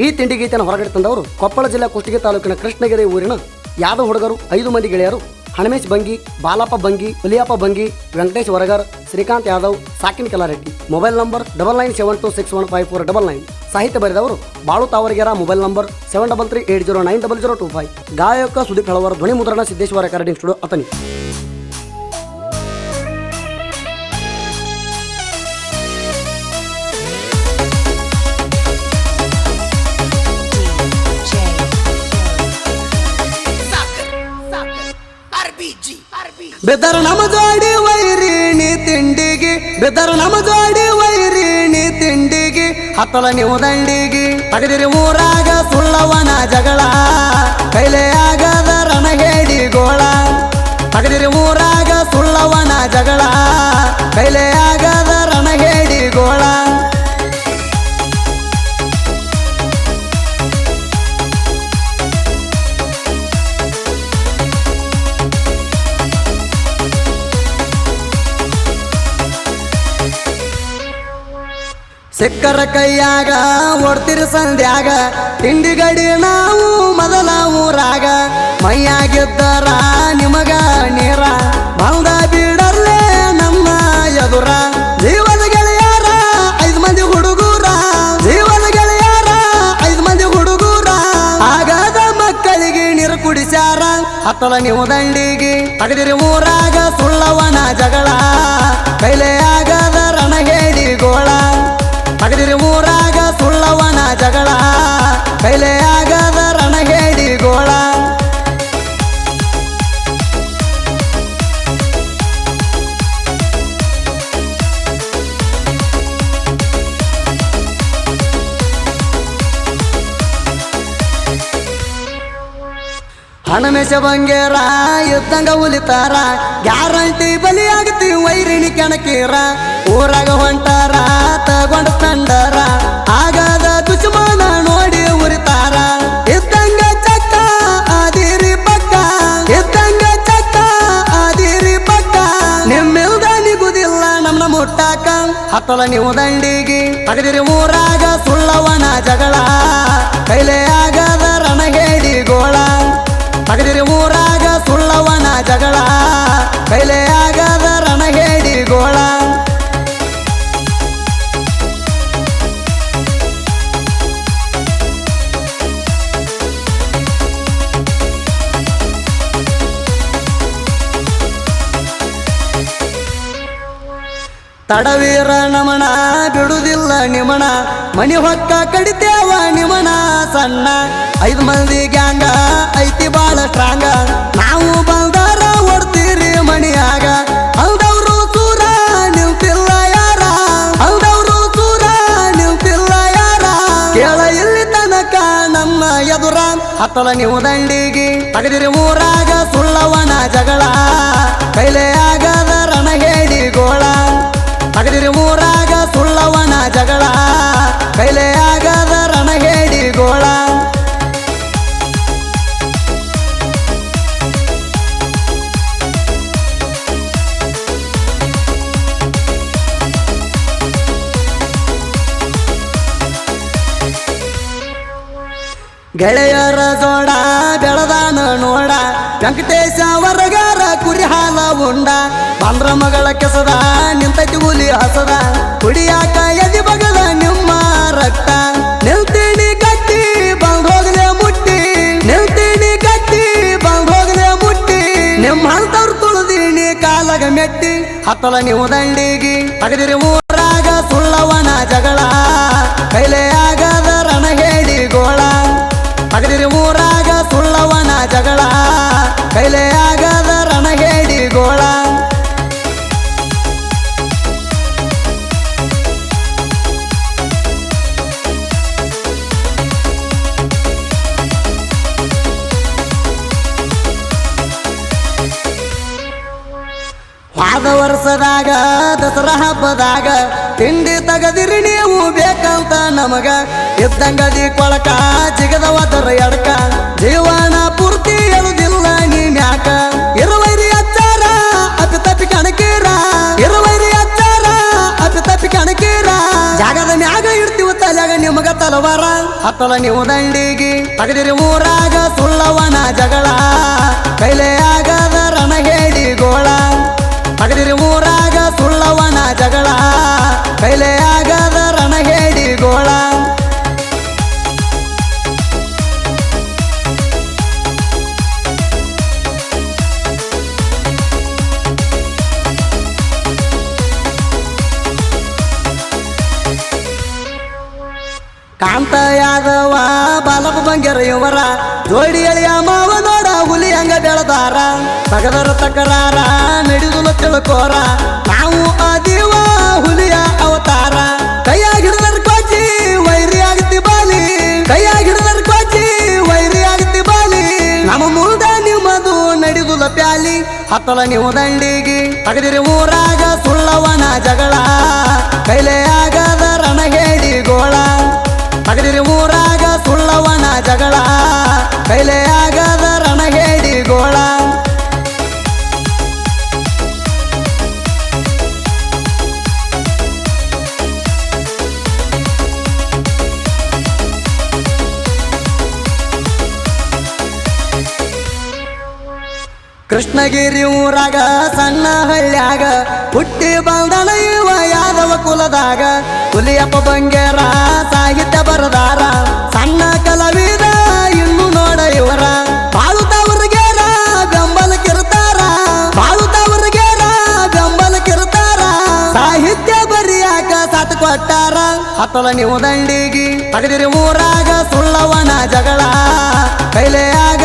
ಈ ತಿಂಡಿ ಗೀತೆಯನ್ನು ಹೊರಗಡೆ ತಂದವರು ಕೊಪ್ಪಳ ಜಿಲ್ಲೆ ಕುಷ್ಟಗಿ ತಾಲೂಕಿನ ಕೃಷ್ಣಗಿರಿ ಊರಿನ ಯಾದವ್ ಹುಡುಗರು 5 ಮಂದಿ ಗೆಳೆಯರು ಹಣಮೇಶ್ ಬಂಗಿ, ಬಾಲಪ್ಪ ಬಂಗಿ, ಹುಲಿಯಪ್ಪ ಬಂಗಿ, ವೆಂಕಟೇಶ್ ವರಗರ್, ಶ್ರೀಕಾಂತ್ ಯಾದವ್, ಸಾಕಿನ್ ಕಲಾರೆಡ್ಡಿ. Mobile number 9972615499. ಸಾಹಿತ್ಯ ಬರೆದವರು ಬಾಳು ತಾವರಿಗೆರ. Mobile number 7338090025. ಗಾಯಕ ಸುದೀಪ್ ಹಳವರ್. ಧ್ವನಿ ಮುದ್ರಣ ಸಿದ್ದೇಶ್ವರ ರೆಕಾರ್ಡಿಂಗ್ ಸ್ಟುಡಿಯೋ ಅತನಿ. ಬೆದರ್ ನಮ ಜೋಡಿ ವೈರಿಣಿ ತಿಂಡಿಗೆ, ಬೆದರ್ ನಮ ಜೋಡಿ ವೈರಿಣಿ ತಿಂಡಿಗೆ, ಹತ್ತಲ ನೀವು ದಂಡಿಗೆ ತಗದಿರಿ ಊರಾಗ ಸುಳ್ಳವನ ಜಗಳ, ಕೈಲೆ ಆಗದ ರಣಹೇಡಿ ಗೋಳ. ತಗದಿರಿ ಊರಾಗ ಸುಳ್ಳವನ ಜಗಳ, ಕೈಲೆ ಆಗದ ರಣಹೇಡಿ ಗೋಳ. ಸಿಕ್ಕರ ಕೈಯಾಗ ಓಡ್ತಿರಿ ಸಂಧ್ಯಾಗ, ತಿಂಡಿಗಡಿ ನಾವು ಮೊದಲ ಊರಾಗ. ಮೈಯಾಗಿದ್ದರ ನಿಮಗ ನೀರ, ಬಂದ ಬಿಡರ್ಲೆ ನಮ್ಮ ಎದುರ. ಜೀವದ ಗೆಳೆಯಾರ 5 ಮಂದಿ ಹುಡುಗೂರ, ಜೀವದ ಗೆಳೆಯಾರ 5 ಮಂದಿ ಹುಡುಗೂರ. ಆಗದ ಮಕ್ಕಳಿಗೆ ನೀರು ಕುಡಿಸ್ಯಾರ, ಹತ್ತಲ ನೀವು ದಂಡಿಗೆ ತಗದಿರಿ ಊರಾಗ ಸುಳ್ಳವನ ಜಗಳ, ಕೈಲೆ ಆಗದ ರಣಹೇಡಿ ಗೋಳ. ತಗದಿರಿ ಊರಾಗ ಸುಳ್ಳವನ ಜಗಳ, ಕೈಲೆ ಆಗದ ರಣಹೇಡಿ ಗೋಳ. ಹಣಮೇಶ ಬಂಗೇರ ಇದ್ದಂಗ ಉಲಿತಾರ, ಗ್ಯಾರಂಟಿ ಬಲಿಯಾಗತಿ ವೈರಿಣಿ ಕೆಣಕೀರ. ಊರಾಗ ಹೊಂಟಾರ ತಗೊಂಡ ತಂಡರ, ಆಗದ ದುಶ್ಮನ ನೋಡಿ ಉರಿತಾರ. ಇದ್ದಂಗ ಚಕ್ಕ ಆದಿರಿ ಪಕ್ಕ, ಇದ್ದಂಗ ಚಕ್ಕ ಆದಿರಿ ಪಕ್ಕ. ನಿಮ್ಮಿಲ್ದ ನಿಗುದಿಲ್ಲ ನಮ್ನ ಮುಟ್ಟಾಕ, ಹತ್ತಲ ನೀವು ದಂಡಿಗೆ ತಗದಿರಿ ಊರಾಗ ಸುಳ್ಳವನ ಜಗಳ, ಕೈಲೆ ಆಗದ ರಣಹೇಡಿ ಗೋಳ. ತಗದಿರಿ ಊರಾಗ ಸುಳ್ಳವನ ಜಗಳ, ಕೈಲೆ ಆಗದ ರಣಹೇಡಿ ಗೋಳ. ತಡವೀರ ನಮನ ಬಿಡುದಿಲ್ಲ ನಿಮನ, ಮನಿ ಹೊಕ್ಕ ಕಡಿತೇವ ನಿಮನ ಸಣ್ಣ. 5 ಮಂದಿ ಗ್ಯಾಂಗ ಐತಿ ಬಾಳ ಸ್ಟ್ರಾಂಗ, ನಾವು ಬಂದಾರ ಓಡ್ತೀರಿ ಮಣಿಯಾಗ. ಅಲ್ದವ್ರು ಸೂರ ನಿಲ್ತಿಲ್ಲ ಯಾರ, ಅಲ್ದವ್ರು ಸೂರ ನಿಲ್ತಿಲ್ಲ ಯಾರ. ಕೇಳ ಇಲ್ಲಿ ತನಕ ನಮ್ಮ ಎದುರ, ಹತ್ತಲ ನೀವು ದಂಡಿಗೆ ತಗದಿರಿ ಊರಾಗ ಸುಳ್ಳವನ ಜಗಳ, ಕೈಲೆ ಆಗದ ರಣಹೇಡಿ ಗೋಳ. ತಗದಿರಿ ಊರಾಗ ಸುಳ್ಳವನ ಜಗಳ, ಕೈಲೆ ಆಗದ ರಣಹೇಡಿ ಗೋಳ. ಗೆಳೆಯರ ಜೋಡ ಬೆಳದಾನ ನೋಡ, ವೆಂಕಟೇಶ ವರಗಾರ ಕುರಿ ಹಾಲ ಉಂಡ. ಬಂದ್ರ ಮಗಳ ಕೆಸದ ನಿಂತೈತಿ ಹುಲಿ ಹಸದ, ಕುಡಿಯಾಕ ಎದಿ ಬಗದ ನಿಮ್ಮ ರಕ್ತ. ನಿಲ್ತೀನಿ ಕಟ್ಟಿ ಬಂದೋಗಲೆ ಮುಟ್ಟಿ, ನಿಲ್ತೀನಿ ಕಟ್ಟಿ ಬಂದೋಗಲೆ ಮುಟ್ಟಿ. ನಿಮ್ಮ ಹಂತವ್ರು ತುಳಿದೀನಿ ಕಾಲಗ ಮೆಟ್ಟಿ, ಹತ್ತಲ ನೀವು ದಂಡಿಗೆ ತಗದಿರಿ ಊರಾಗ ಸುಳ್ಳವನ ಜಗಳ, ಕೈಲೆ ಆಗದ ರಣಹೇಡಿ ಗೋಳ. ತಗದಿರಿ ಊರಾಗ ಸುಳ್ಳವನ ಜಗಳ, ಕೈಲೆ ಆಗದ ರಣಹೇಡಿ ಗೋಳ. ಹೋದ ವರ್ಷದಾಗ ದಸರಾ ಹಬ್ಬದಾಗ ತಿಂಡಿ ತಗದಿರಿ ನೀವು ಬೇಕಂತ ನಮಗ. ಇದ್ದಂಗದಿ ಕೊಳಕ ಜಿಗದವದರ ಎಡಕ, ಜೀವನ ಪೂರ್ತಿ ಎಳುದಿಲ್ಲ ನೀನ್ಯಾಕ. ಇರುವೈರಿ ಅಚ್ಚಾರ ಅಪ್ಪಿ ತಪ್ಪಿ ಕಣಕೀರ, ಇರುವೈರಿ ಅಚ್ಚಾರ ಅಪ್ಪಿ ತಪ್ಪಿ ಕಣಕೀರ. ಜಾಗದ ಮ್ಯಾಗ ಇಡ್ತೀವ ತಲೆಯಾಗ ನಿಮಗ ತಲವಾರ ಹತ್ತಲ ನೀವು ದಂಡಿಗಿ ತಗದಿರಿ ಊರಾಗ ಸುಳ್ಳವನ ಜಗಳ ಕೈಲೇ ಆಗದ ರಣಹೇಡಿ ಗೋಳ ತಗದಿರಿ ಊರಾಗ ಸುಳ್ಳವನ ಜಗಳ ಕೈಲೇ ಆಗದ ರಣಹೇಡಿ ಗೋಳ ಕಾಂತ ಯಾದವ ಬಾಲಪ್ಪ ಬಂಗ್ಯಾರ ಇವರ ಜೋಡಿ ಅಳಿಯ ಮಾವ ನೋಡ ಹುಲಿ ಹಂಗ ಬೆಳೆದಾರ ತಗದರ ತಕರಾರ ನಡೆದುಲು ತಿಳ್ಕೋರ ನಾವು ಅದೀವ ಹುಲಿಯ ಅವತಾರ ಕೈಯಾಗ ಹಿಡಿದರ್ ಕೋಚಿ ವೈರಿ ಆಗತಿ ಬಾಲಿ ಕೈಯಾಗ ಹಿಡಿದರ್ ಕೋಚಿ ವೈರಿ ಆಗತಿ ಬಾಲಿ ನಮ್ಮ ಮುಂದ ನಿಮ್ಮದು ನಡೆದುಲ ಪ್ಯಾಲಿ ಹತ್ತಲ ನೀವು ದಂಡಿಗಿ ತಗದಿರಿ ಊರಾಗ ಸುಳ್ಳವನ ಜಗಳ ಕೈಲೇ ಆಗದ ರಣಹೇಡಿ ಗೋಳ ತಗದಿರಿ ಊರಾಗ ಸುಳ್ಳವನ ಜಗಳ ಕೈಲೇ ಆಗದ ರಣಹೇಡಿ ಗೋಳ ಕೃಷ್ಣಗಿರಿ ಊರಾಗ ಸಣ್ಣ ಹಳ್ಳ್ಯಾಗ ಹುಟ್ಟಿ ಬಂದನ ಇವ ಯಾದವ ಕುಲದಾಗ ಹುಲಿಯಪ್ಪ ಬಂಗ್ಯಾರ ಸಾಹಿತ್ಯ ಬರದಾರ ಸಣ್ಣ ಕಲಾವಿದ ಇನ್ನು ನೋಡ ಇವರ ಬಾಳುತ್ತವ್ರಿಗೇರ ಬೆಂಬಲಕ್ಕಿರ್ತಾರ ಬಾಳುತ್ತವ್ರಿಗೇರ ಬೆಂಬಲಕ್ಕಿರ್ತಾರ ಸಾಹಿತ್ಯ ಬರಿಯಾಕ ಸಾತ್ ಕೊಟ್ಟಾರ ಹತ್ತಲ ನೀವು ದಂಡಿಗಿ ತಗದಿರಿ ಊರಾಗ ಸುಳ್ಳವನ ಜಗಳ ಕೈಲೇ ಆಗ